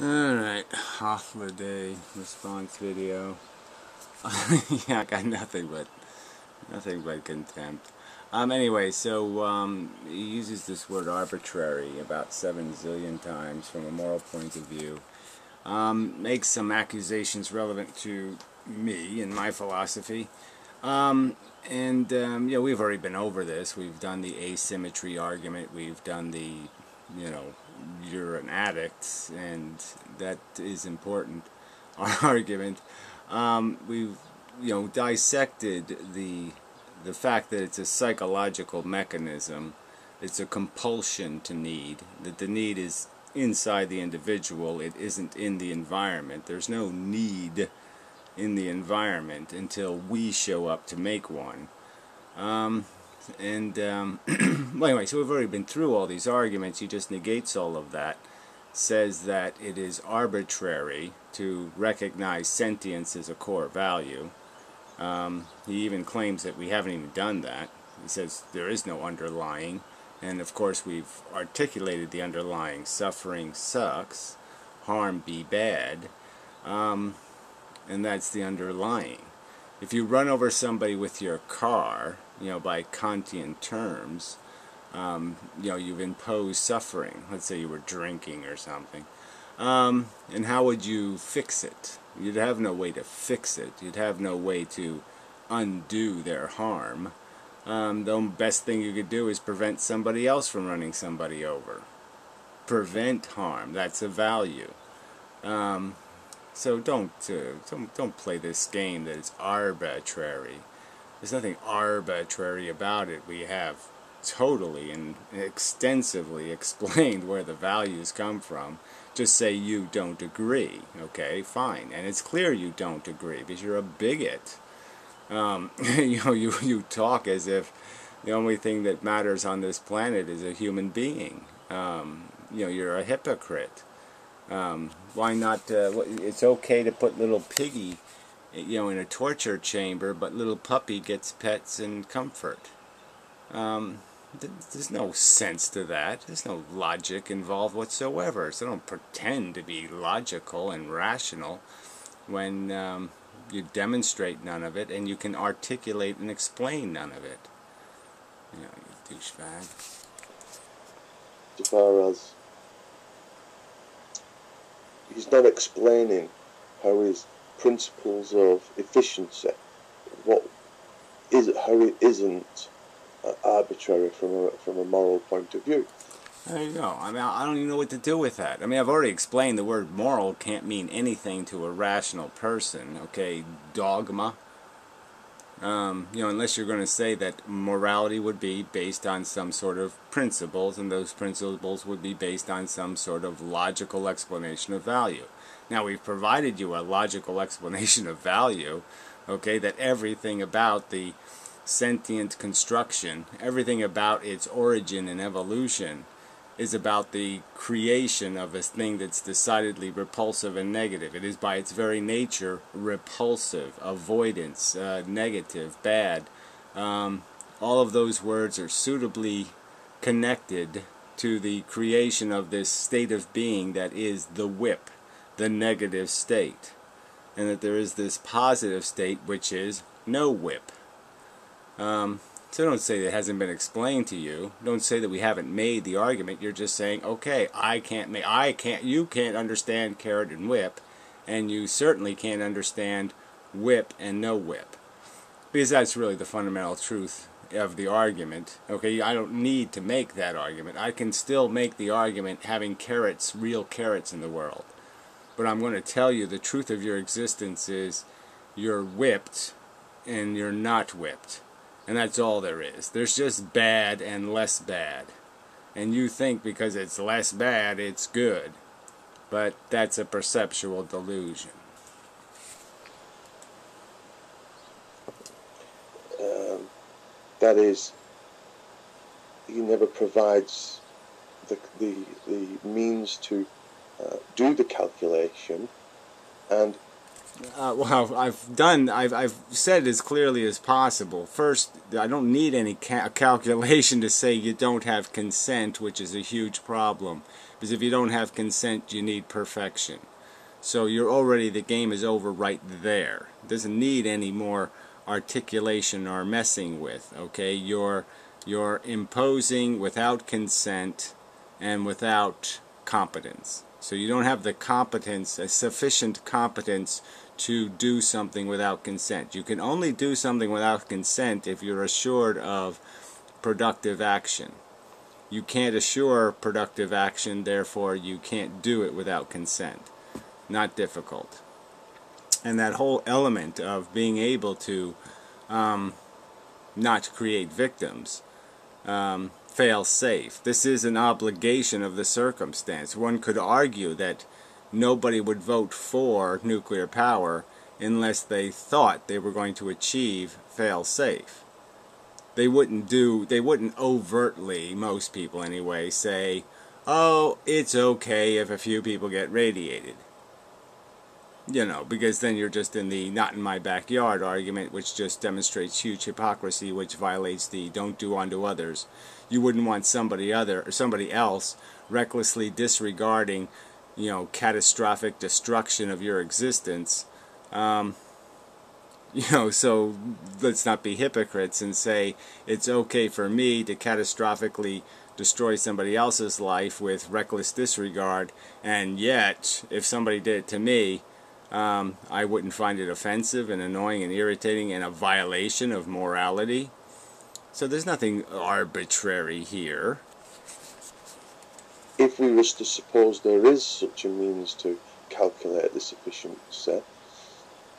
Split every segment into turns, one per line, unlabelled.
Alright, off the day response video. Yeah, I got nothing but contempt. Anyway, so he uses this word arbitrary about 7 zillion times from a moral point of view. Makes some accusations relevant to me and my philosophy. Yeah, we've already been over this. We've done the asymmetry argument. We've done the, you're an addict, and that is important argument. We've, dissected the fact that it's a psychological mechanism. It's a compulsion to need, that the need is inside the individual. It isn't in the environment. There's no need in the environment until we show up to make one. Well, anyway, so we've already been through all these arguments. He just negates all of that, says that it is arbitrary to recognize sentience as a core value. He even claims that we haven't even done that. He says there is no underlying, and of course we've articulated the underlying. Suffering sucks, harm be bad, and that's the underlying. If you run over somebody with your car, by Kantian terms, you've imposed suffering. Let's say you were drinking or something. And how would you fix it? You'd have no way to fix it. You'd have no way to undo their harm. The best thing you could do is prevent somebody else from running somebody over. Prevent harm. That's a value. So don't play this game that it's arbitrary. There's nothing arbitrary about it. We have totally and extensively explained where the values come from. Just say you don't agree. Okay, fine. And it's clear you don't agree because you're a bigot. You talk as if the only thing that matters on this planet is a human being. You're a hypocrite. Why not? It's okay to put little piggy, in a torture chamber, but little puppy gets pets and comfort. There's no sense to that. There's no logic involved whatsoever. So don't pretend to be logical and rational when you demonstrate none of it and you can articulate and explain none of it. You douchebag.
As far as he's not explaining how his principles of efficiency, how it isn't arbitrary from a moral point of view.
There you go. I mean, I don't even know what to do with that. I mean, I've already explained the word moral can't mean anything to a rational person. Okay, dogma. Unless you're going to say that morality would be based on some sort of principles, and those principles would be based on some sort of logical explanation of value. Now, we've provided you a logical explanation of value, okay, that everything about the sentient construction, everything about its origin and evolution, is about the creation of a thing that's decidedly repulsive and negative. It is by its very nature repulsive, avoidance, negative, bad. All of those words are suitably connected to the creation of this state of being that is the whip, the negative state. And that there is this positive state which is no whip. So don't say that it hasn't been explained to you. Don't say that we haven't made the argument. You're just saying, okay, you can't understand carrot and whip, and you certainly can't understand whip and no whip. Because that's really the fundamental truth of the argument. Okay, I don't need to make that argument. I can still make the argument having carrots, real carrots in the world. But I'm going to tell you the truth of your existence is you're whipped and you're not whipped. And that's all there is. There's just bad and less bad. And you think because it's less bad, it's good. But that's a perceptual delusion.
That is, he never provides the means to do the calculation, and
Well, I've said as clearly as possible. First, I don't need any calculation to say you don't have consent, which is a huge problem. Because if you don't have consent, you need perfection. So the game is over right there. It doesn't need any more articulation or messing with. Okay, you're imposing without consent and without competence. So you don't have the competence, a sufficient competence to do something without consent. You can only do something without consent if you're assured of productive action. You can't assure productive action, therefore you can't do it without consent. Not difficult. And that whole element of being able to not create victims, fail safe. This is an obligation of the circumstance. One could argue that nobody would vote for nuclear power unless they thought they were going to achieve fail safe. They wouldn't overtly, most people anyway, say, oh, it's okay if a few people get radiated. You know, because then you're just in the not in my backyard argument, which just demonstrates huge hypocrisy, which violates the don't do unto others. You wouldn't want somebody else recklessly disregarding, catastrophic destruction of your existence. So let's not be hypocrites and say it's okay for me to catastrophically destroy somebody else's life with reckless disregard, and yet if somebody did it to me, I wouldn't find it offensive and annoying and irritating and a violation of morality. So there's nothing arbitrary here.
If we was to suppose there is such a means to calculate the sufficiency,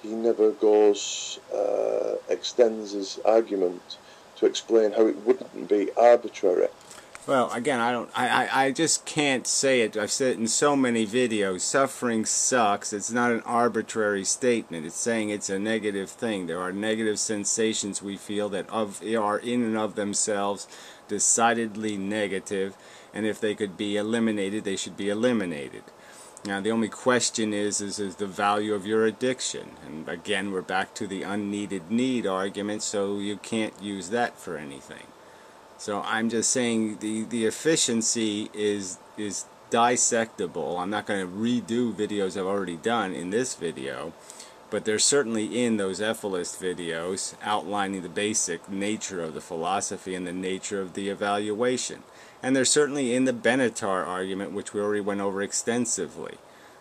he never extends his argument to explain how it wouldn't be arbitrary.
Well, again, I just can't say it. I've said it in so many videos. Suffering sucks. It's not an arbitrary statement. It's saying it's a negative thing. There are negative sensations we feel that are in and of themselves decidedly negative, and if they could be eliminated, they should be eliminated. Now, the only question is the value of your addiction. And again, we're back to the unneeded need argument, so you can't use that for anything. So I'm just saying the efficiency is dissectable. I'm not going to redo videos I've already done in this video, but they're certainly in those Ephelist videos outlining the basic nature of the philosophy and the nature of the evaluation. And they're certainly in the Benatar argument, which we already went over extensively.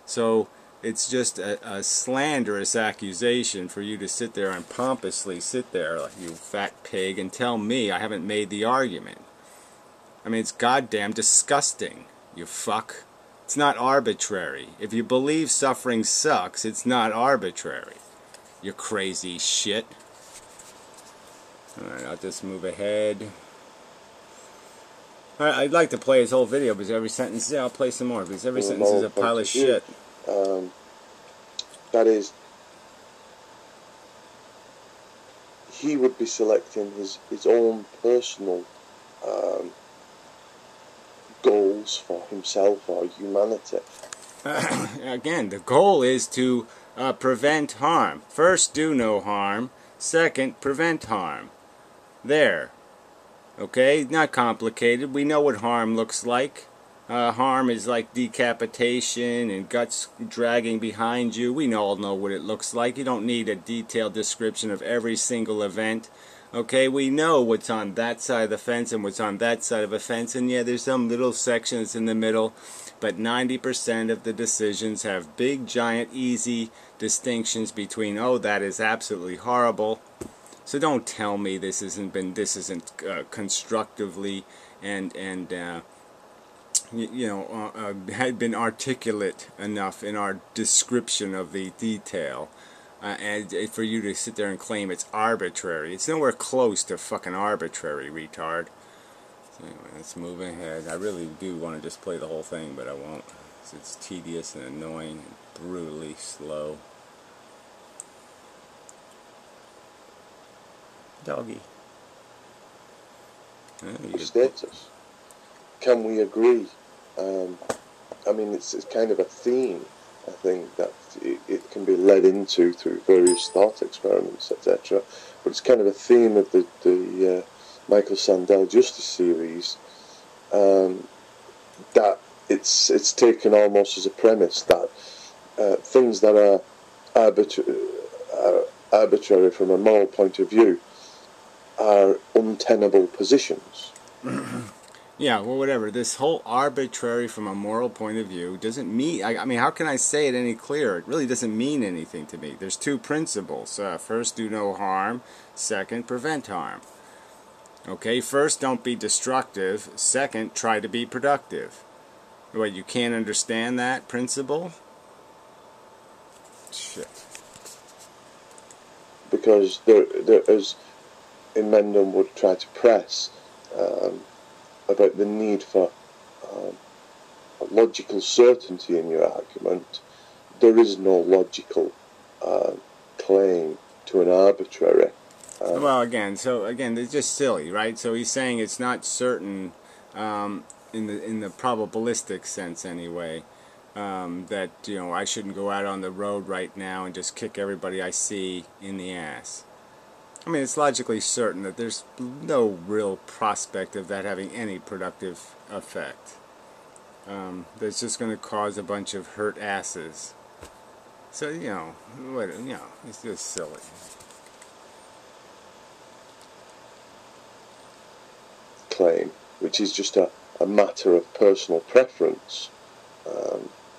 So it's just a slanderous accusation for you to sit there and pompously sit there, you fat pig, and tell me I haven't made the argument. I mean, it's goddamn disgusting, you fuck. It's not arbitrary. If you believe suffering sucks, it's not arbitrary. You crazy shit. Alright, I'll just move ahead. I'd like to play his whole video because every sentence, I'll play some more because every sentence is a pile of shit.
That is, he would be selecting his own personal goals for himself or humanity.
Again, the goal is to prevent harm. First, do no harm. Second, prevent harm. There. Okay, not complicated. We know what harm looks like. Harm is like decapitation and guts dragging behind you. We all know what it looks like. You don't need a detailed description of every single event. Okay, we know what's on that side of the fence and what's on that side of the fence. And yeah, there's some little section that's in the middle. But 90% of the decisions have big, giant, easy distinctions between, oh, that is absolutely horrible. So don't tell me this isn't constructively and had been articulate enough in our description of the detail, and for you to sit there and claim it's arbitrary. It's nowhere close to fucking arbitrary, retard. So anyway, let's move ahead. I really do want to just play the whole thing, but I won't. It's tedious and annoying and brutally slow. Doggy.
Status. Can we agree? I mean, it's kind of a theme I think that it can be led into through various thought experiments, etc. But it's kind of a theme of the Michael Sandel Justice series, that it's taken almost as a premise that things that are arbitrary from a moral point of view are untenable positions.
Yeah, well, whatever. This whole arbitrary from a moral point of view doesn't mean... I mean, how can I say it any clearer? It really doesn't mean anything to me. There's two principles. First, do no harm. Second, prevent harm. Okay, first, don't be destructive. Second, try to be productive. What, you can't understand that principle? Shit.
Because there as inmendham would try to press about the need for logical certainty in your argument, there is no logical claim to an arbitrary.
Well, again, it's just silly, right? So he's saying it's not certain, in the probabilistic sense anyway, that, you know, I shouldn't go out on the road right now and just kick everybody I see in the ass. I mean, it's logically certain that there's no real prospect of that having any productive effect. That's just going to cause a bunch of hurt asses. So, you know, it's just silly.
Claim, which is just a matter of personal preference,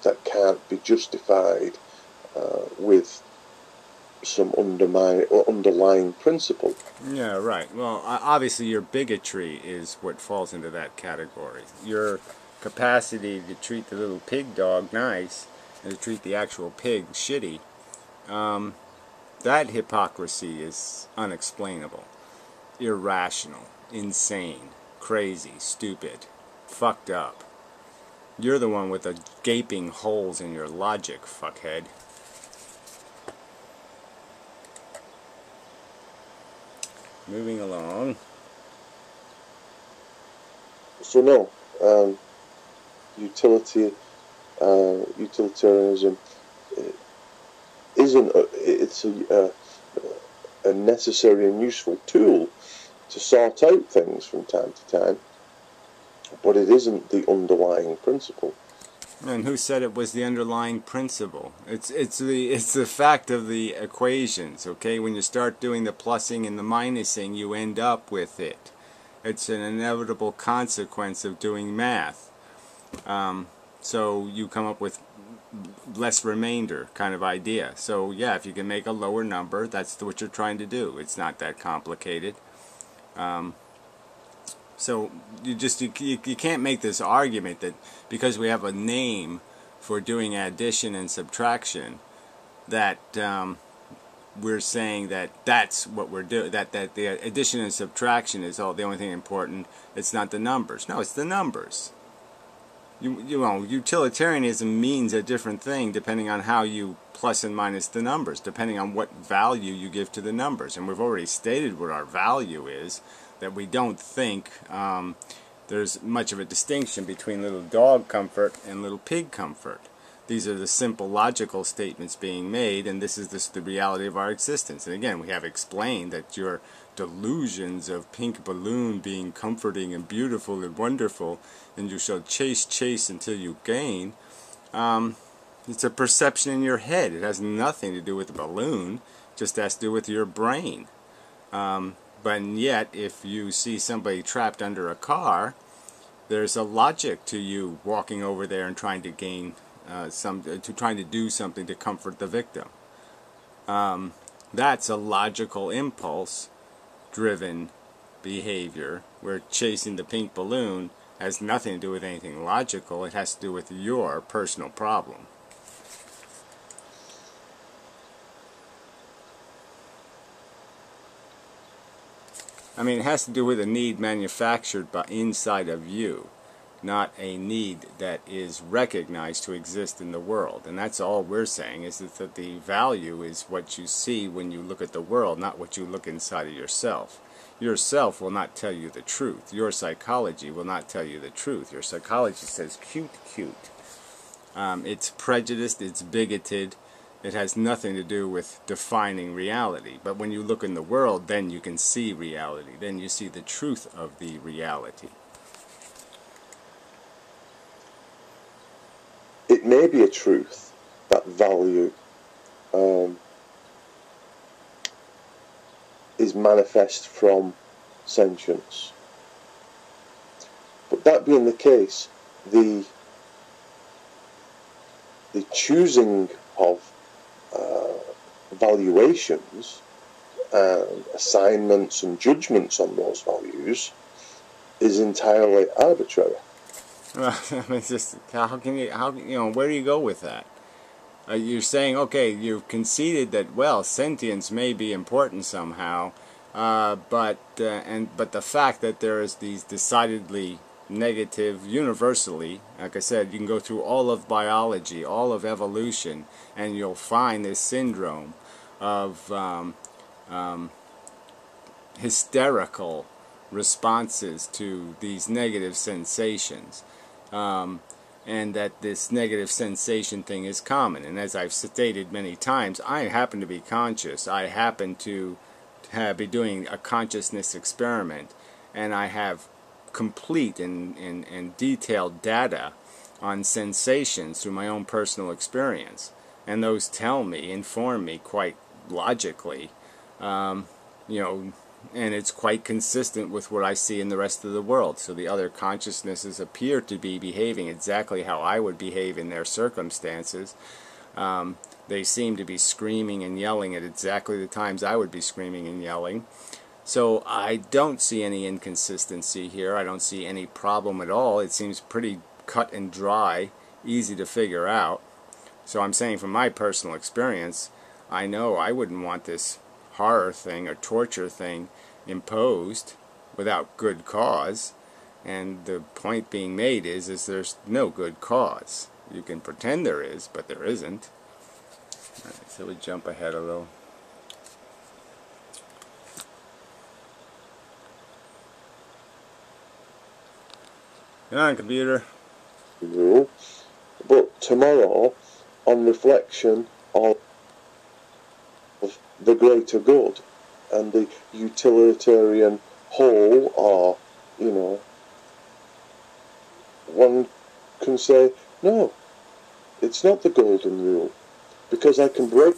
that can't be justified with some underlying principle.
Yeah, right. Well, obviously your bigotry is what falls into that category. Your capacity to treat the little pig dog nice and to treat the actual pig shitty, that hypocrisy is unexplainable, irrational, insane, crazy, stupid, fucked up. You're the one with the gaping holes in your logic, fuckhead. Moving along.
So no, utilitarianism isn't. It's a necessary and useful tool to sort out things from time to time, but it isn't the underlying principle.
And who said it was the underlying principle? It's the fact of the equations, okay? When you start doing the plussing and the minusing, you end up with it. It's an inevitable consequence of doing math. So you come up with less remainder kind of idea. So yeah, if you can make a lower number, that's what you're trying to do. It's not that complicated. So you can't make this argument that because we have a name for doing addition and subtraction that we're saying that that's what we're doing, that the addition and subtraction is the only thing important. It's not the numbers. No, it's the numbers. You know, utilitarianism means a different thing depending on how you plus and minus the numbers, depending on what value you give to the numbers. And we've already stated what our value is, that we don't think there's much of a distinction between little dog comfort and little pig comfort. These are the simple logical statements being made, and this is the reality of our existence. And again, we have explained that your delusions of pink balloon being comforting and beautiful and wonderful, and you shall chase until you gain, it's a perception in your head. It has nothing to do with the balloon, it just has to do with your brain. But yet, if you see somebody trapped under a car, there's a logic to you walking over there and trying to gain trying to do something to comfort the victim. That's a logical impulse-driven behavior, where chasing the pink balloon has nothing to do with anything logical. It has to do with your personal problem. I mean, it has to do with a need manufactured by inside of you, not a need that is recognized to exist in the world. And that's all we're saying, is that the value is what you see when you look at the world, not what you look inside of yourself. Yourself will not tell you the truth. Your psychology will not tell you the truth. Your psychology says cute, cute. It's prejudiced, it's bigoted, it has nothing to do with defining reality. But when you look in the world, then you can see reality. Then you see the truth of the reality.
It may be a truth that value is manifest from sentience. But that being the case, the choosing of valuations and assignments and judgments on those values is entirely arbitrary.
Well, it's just how where do you go with that? You're saying, okay, you've conceded that, well, sentience may be important somehow, but the fact that there is these decidedly negative, universally, like I said, you can go through all of biology, all of evolution, and you'll find this syndrome of hysterical responses to these negative sensations. And that this negative sensation thing is common. And as I've stated many times, I happen to be conscious. I happen to be doing a consciousness experiment, and I have complete and detailed data on sensations through my own personal experience. And those inform me quite logically, and it's quite consistent with what I see in the rest of the world. So the other consciousnesses appear to be behaving exactly how I would behave in their circumstances. They seem to be screaming and yelling at exactly the times I would be screaming and yelling. So I don't see any inconsistency here. I don't see any problem at all. It seems pretty cut and dry, easy to figure out. So I'm saying from my personal experience, I know I wouldn't want this horror thing or torture thing imposed without good cause. And the point being made is there's no good cause. You can pretend there is, but there isn't. All right, so we jump ahead a little. Come on, computer.
No. But tomorrow, on reflection of the greater good and the utilitarian whole, or, one can say, no, it's not the golden rule, because I can break.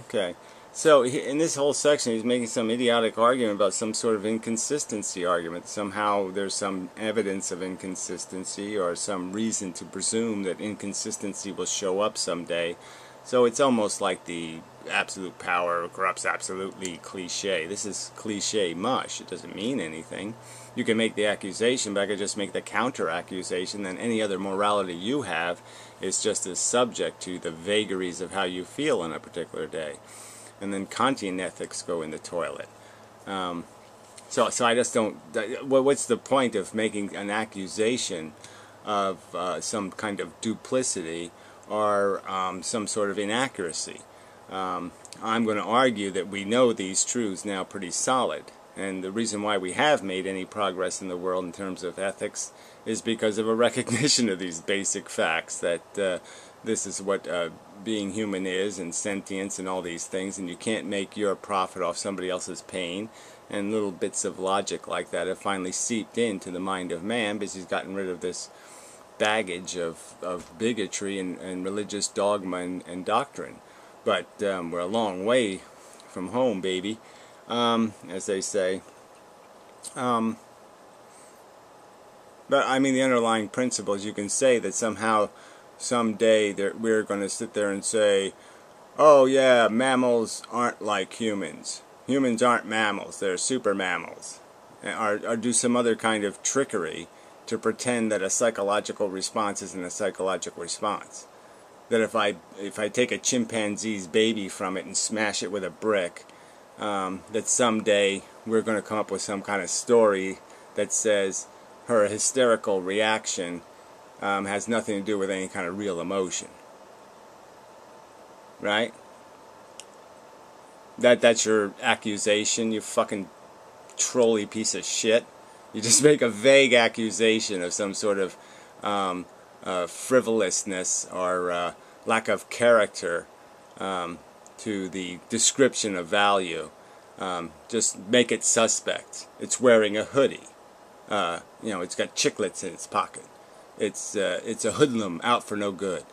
Okay. So in this whole section, he's making some idiotic argument about some sort of inconsistency argument. Somehow there's some evidence of inconsistency or some reason to presume that inconsistency will show up someday. So it's almost like the absolute power corrupts absolutely cliche. This is cliche mush. It doesn't mean anything. You can make the accusation, but I could just make the counter accusation. Then any other morality you have is just as subject to the vagaries of how you feel on a particular day. And then Kantian ethics go in the toilet. So I just don't. What's the point of making an accusation of some kind of duplicity or some sort of inaccuracy? I'm going to argue that we know these truths now pretty solid, and the reason why we have made any progress in the world in terms of ethics is because of a recognition of these basic facts, that this is what being human is, and sentience and all these things, and you can't make your profit off somebody else's pain. And little bits of logic like that have finally seeped into the mind of man because he's gotten rid of this baggage of bigotry and religious dogma and doctrine. But we're a long way from home, baby, as they say. But I mean, the underlying principles, you can say that somehow, someday, we're going to sit there and say, oh yeah, mammals aren't like humans. Humans aren't mammals, they're super mammals. Or do some other kind of trickery to pretend that a psychological response isn't a psychological response. That if I take a chimpanzee's baby from it and smash it with a brick, that someday we're going to come up with some kind of story that says her hysterical reaction has nothing to do with any kind of real emotion. Right? That's your accusation, you fucking trolly piece of shit. You just make a vague accusation of some sort of frivolousness or lack of character to the description of value. Just make it suspect. It's wearing a hoodie. It's got chiclets in its pocket. It's a hoodlum out for no good.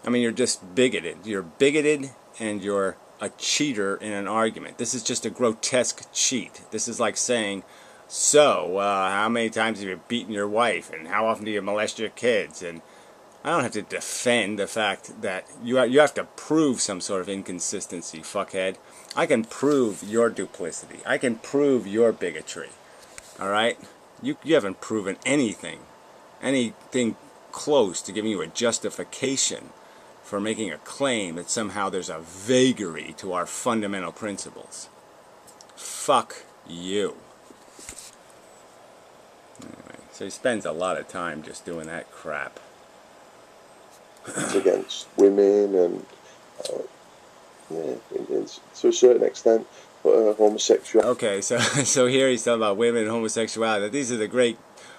I mean, you're just bigoted. You're bigoted and you're a cheater in an argument. This is just a grotesque cheat. This is like saying, so, how many times have you beaten your wife? And how often do you molest your kids? And I don't have to defend the fact that you have to prove some sort of inconsistency, fuckhead. I can prove your duplicity. I can prove your bigotry. Alright? You haven't proven anything close to giving you a justification for making a claim that somehow there's a vagary to our fundamental principles. Fuck you. Anyway, so he spends a lot of time just doing that crap.
It's against women and, to a certain extent, homosexuality.
Okay, so here he's talking about women and homosexuality. These are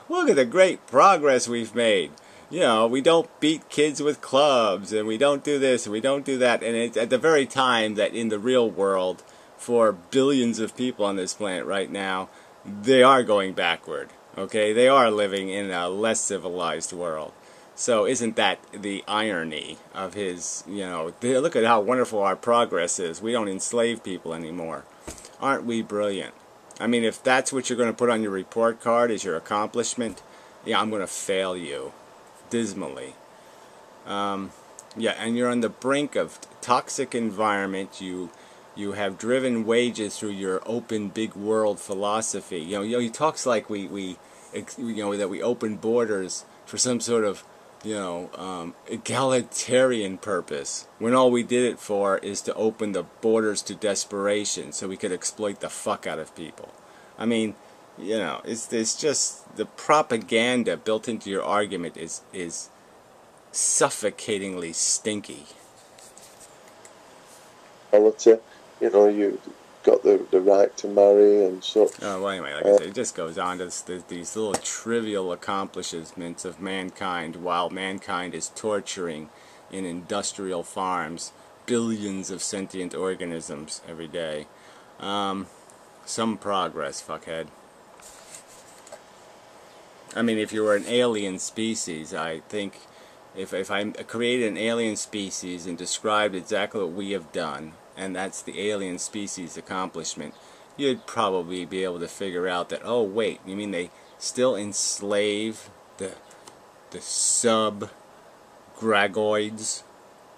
look at the great progress we've made. We don't beat kids with clubs, and we don't do this, and we don't do that. And it's at the very time that in the real world, for billions of people on this planet right now, they are going backward. Okay, they are living in a less civilized world. So isn't that the irony of his, look at how wonderful our progress is. We don't enslave people anymore. Aren't we brilliant? I mean, if that's what you're going to put on your report card as your accomplishment, yeah, I'm going to fail you dismally. And you're on the brink of toxic environment. You have driven wages through your open big world philosophy. He talks like that we open borders for some sort of egalitarian purpose, when all we did it for is to open the borders to desperation so we could exploit the fuck out of people. I mean, it's just the propaganda built into your argument is suffocatingly stinky.
You got the right to marry and such.
Oh, well, anyway, like I said, it just goes on to these little trivial accomplishments of mankind while mankind is torturing in industrial farms billions of sentient organisms every day. Some progress, fuckhead. I mean, if you were an alien species, I think if I created an alien species and described exactly what we have done, and that's the alien species accomplishment, you'd probably be able to figure out that, oh wait, you mean they still enslave the sub-gragoids?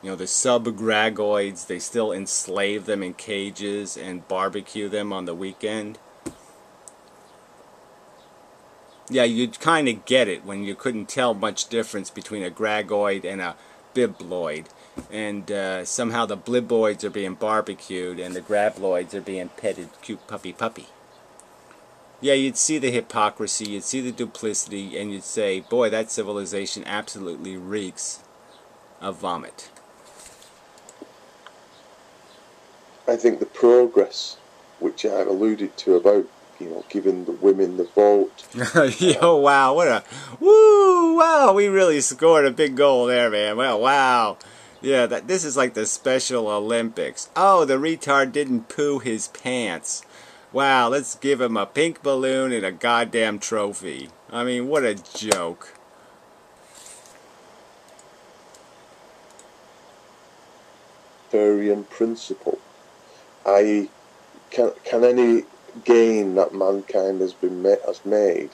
The sub-gragoids, they still enslave them in cages and barbecue them on the weekend? Yeah, you'd kind of get it when you couldn't tell much difference between a gragoid and a bibloid. And somehow the bliboids are being barbecued and the grabloids are being petted cute puppy. Yeah, you'd see the hypocrisy, you'd see the duplicity, and you'd say, boy, that civilization absolutely reeks of vomit.
I think the progress, which I've alluded to about, giving the women the vote.
Wow, wow, we really scored a big goal there, man. Well, wow. Yeah, this is like the Special Olympics. Oh, the retard didn't poo his pants. Wow, let's give him a pink balloon and a goddamn trophy. I mean, what a joke.
Aryan principle, i.e., can any gain that mankind has made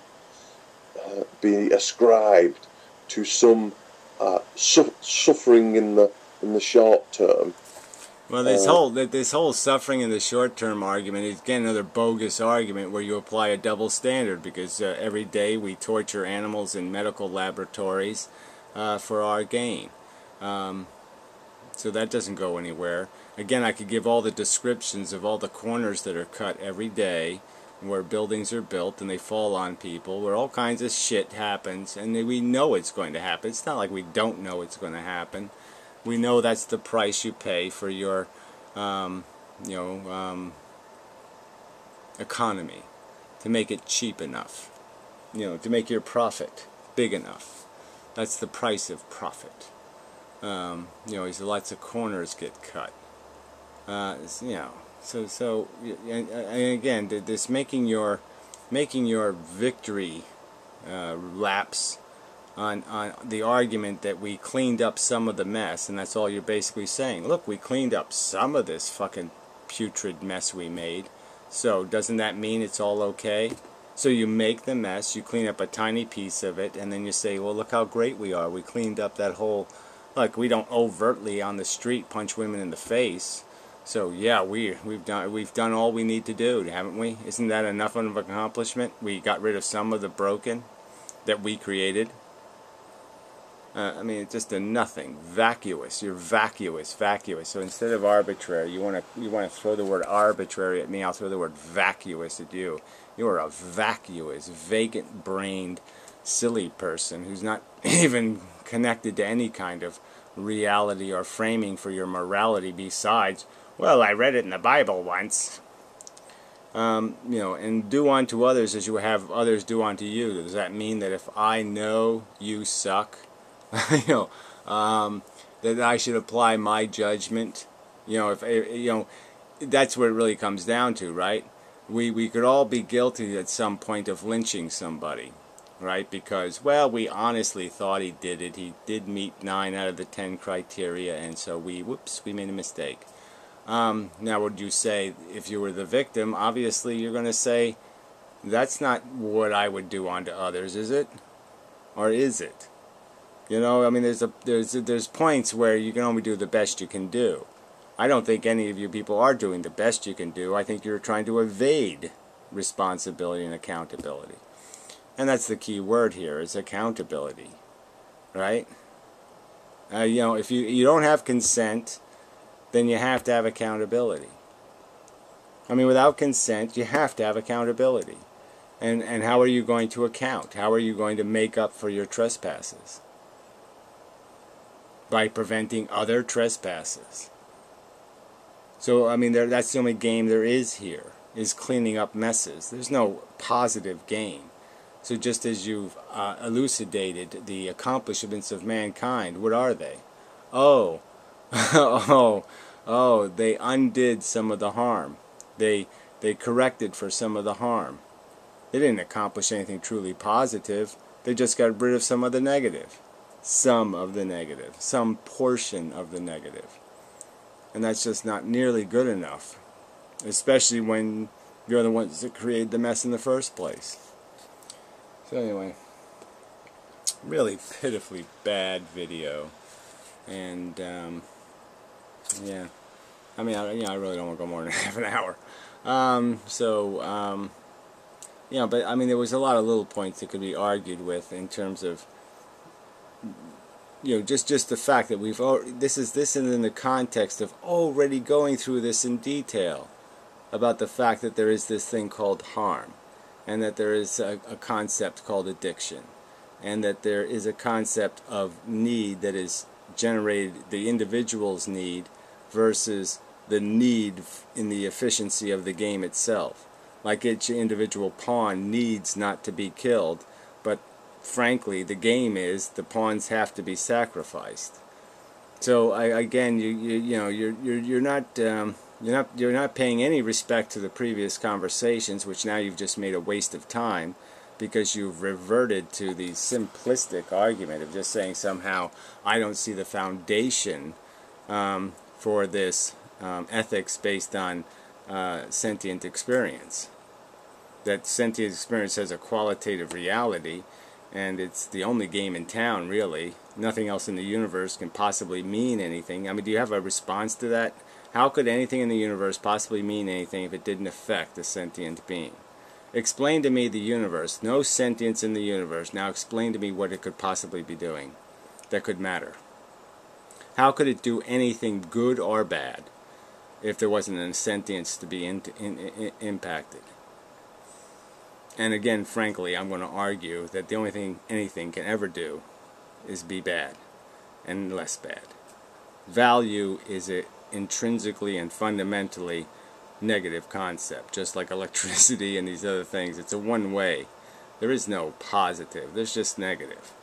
be ascribed to some suffering in the short term?
Well, this whole suffering in the short term argument is again another bogus argument where you apply a double standard, because every day we torture animals in medical laboratories for our gain. So that doesn't go anywhere. Again, I could give all the descriptions of all the corners that are cut every day, where buildings are built and they fall on people, where all kinds of shit happens, and we know it's going to happen. It's not like we don't know it's going to happen. We know that's the price you pay for your, economy, to make it cheap enough, to make your profit big enough. That's the price of profit. You know, lots of corners get cut. You know, so and again, this making your victory lapse on the argument that we cleaned up some of the mess, and that's all you're basically saying. Look, we cleaned up some of this fucking putrid mess we made. So doesn't that mean it's all okay? So you make the mess, you clean up a tiny piece of it, and then you say, well, look how great we are. We cleaned up that whole... Like, we don't overtly on the street punch women in the face. So yeah, we've done all we need to do, haven't we? Isn't that enough of an accomplishment? We got rid of some of the broken that we created. I mean, it's just a nothing, vacuous. You're vacuous. So instead of arbitrary, you want to throw the word arbitrary at me. I'll throw the word vacuous at you. You are a vacuous, vacant-brained, silly person who's not even connected to any kind of reality or framing for your morality besides, well, I read it in the Bible once. You know, and do unto others as you have others do unto you. Does that mean that if I know you suck, you know, that I should apply my judgment? You know, if you know, that's what it really comes down to, right? We could all be guilty at some point of lynching somebody, right? Because, well, we honestly thought he did it. He did meet 9 out of the 10 criteria, and so we made a mistake. Now, would you say, if you were the victim, obviously you're going to say, that's not what I would do unto others, is it? Or is it? You know, I mean, there's points where you can only do the best you can do. I don't think any of you people are doing the best you can do. I think you're trying to evade responsibility and accountability. And that's the key word here, is accountability, right? You know, if you don't have consent, then you have to have accountability. I mean, without consent, you have to have accountability. And how are you going to account? How are you going to make up for your trespasses? By preventing other trespasses. So, I mean, that's the only game there is here, is cleaning up messes. There's no positive game. So just as you've elucidated the accomplishments of mankind, what are they? Oh, they undid some of the harm. They corrected for some of the harm. They didn't accomplish anything truly positive. They just got rid of some of the negative. Some of the negative. Some portion of the negative. And that's just not nearly good enough. Especially when you're the ones that created the mess in the first place. So anyway, really pitifully bad video. And, yeah. I mean, I really don't want to go more than half an hour. You know, but I mean, there was a lot of little points that could be argued with in terms of, you know, just the fact that this is in the context of already going through this in detail about the fact that there is this thing called harm, and that there is a concept called addiction, and that there is a concept of need that is generated, the individual's need versus the need in the efficiency of the game itself. Like each individual pawn needs not to be killed, but frankly, the game is the pawns have to be sacrificed. So again, you're not paying any respect to the previous conversations, which now you've just made a waste of time, because you've reverted to the simplistic argument of just saying somehow I don't see the foundation for this ethics based on sentient experience. That sentient experience has a qualitative reality, and it's the only game in town, really. Nothing else in the universe can possibly mean anything. I mean, do you have a response to that? How could anything in the universe possibly mean anything if it didn't affect a sentient being? Explain to me the universe. No sentience in the universe. Now explain to me what it could possibly be doing that could matter. How could it do anything good or bad if there wasn't a sentience to be impacted? And again, frankly, I'm going to argue that the only thing anything can ever do is be bad and less bad. Value is an intrinsically and fundamentally negative concept, just like electricity and these other things. It's a one-way. There is no positive. There's just negative.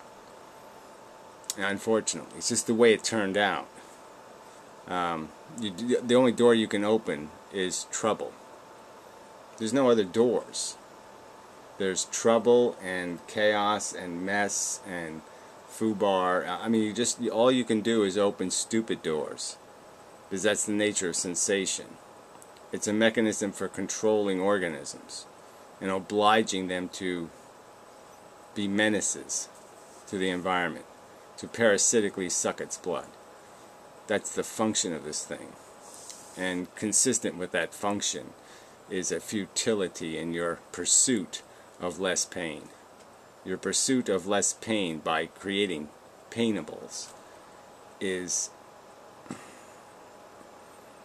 Unfortunately, it's just the way it turned out. The only door you can open is trouble. There's no other doors. There's trouble and chaos and mess and foobar. I mean, all you can do is open stupid doors, because that's the nature of sensation. It's a mechanism for controlling organisms and obliging them to be menaces to the environment, to parasitically suck its blood. That's the function of this thing. And consistent with that function is a futility in your pursuit of less pain. Your pursuit of less pain by creating painables is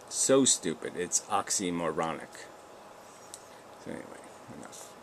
so stupid, it's oxymoronic. So anyway, enough.